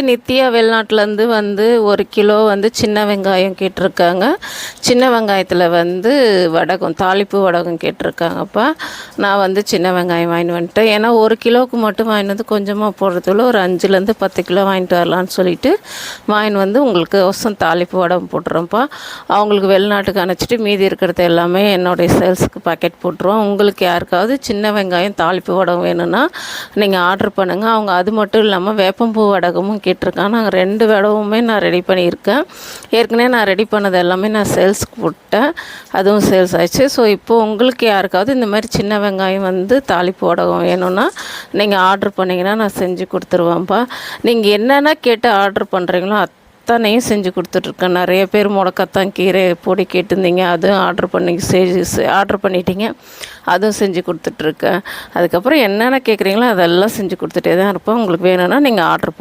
நித்யா வெளிநாட்டிலேருந்து 1 கிலோ சின்ன வெங்காயம் கேட்டிருக்காங்க. சின்ன வெங்காயத்தில் வடகம், தாளிப்பு வடகம் கேட்டிருக்காங்கப்பா. நான் சின்ன வெங்காயம் வாங்கிட்டு வந்துட்டேன். ஏன்னா 1 கிலோவுக்கு மட்டும் வாங்கிட்டு வந்து கொஞ்சமாக போடுறதுல ஒரு 5லேருந்து 10 கிலோ வாங்கிட்டு வரலான்னு சொல்லிட்டு உங்களுக்கு தாளிப்பு வடகம் போட்டுறோம்ப்பா. அவங்களுக்கு வெளிநாட்டுக்கு அனுப்பிச்சிட்டு மீதி இருக்கிறது எல்லாமே என்னுடைய சேல்ஸுக்கு பாக்கெட் போட்டுருவோம். உங்களுக்கு யாருக்காவது சின்ன வெங்காயம் தாளிப்பு வடகம் வேணும்னா நீங்கள் ஆர்டர் பண்ணுங்கள். அவங்க அது மட்டும் இல்லாமல் வேப்பம்பூ வடகமும் கேட்டிருக்காங்க. நாங்கள் 2 வடகமுமே நான் ரெடி பண்ணியிருக்கேன். ஏற்கனவே நான் ரெடி பண்ணது எல்லாமே நான் சேல்ஸுக்கு போட்டேன். அதுவும் சேல்ஸ் ஆயிடுச்சு. ஸோ இப்போது உங்களுக்கு யாருக்காவது இந்த மாதிரி சின்ன வெங்காயம் தாளிப்பு வடகம் வேணும்னா நீங்கள் ஆர்டர் பண்ணிங்கன்னா நான் செஞ்சு கொடுத்துருவேன்ப்பா. நீங்கள் என்னென்ன கேட்டு ஆர்டர் பண்ணுறீங்களோ அத்தனையும் செஞ்சு கொடுத்துட்ருக்கேன். நிறைய பேர் முடக்கத்தான் கீரை பொடி கேட்டிருந்தீங்க, அதுவும் ஆர்டர் பண்ணிட்டீங்க, அதுவும் செஞ்சு கொடுத்துட்ருக்கேன். அதுக்கப்புறம் என்னென்ன கேட்குறீங்களோ அதெல்லாம் செஞ்சு கொடுத்துட்டே தான் இருப்பேன். உங்களுக்கு வேணும்னா நீங்கள் ஆர்டர்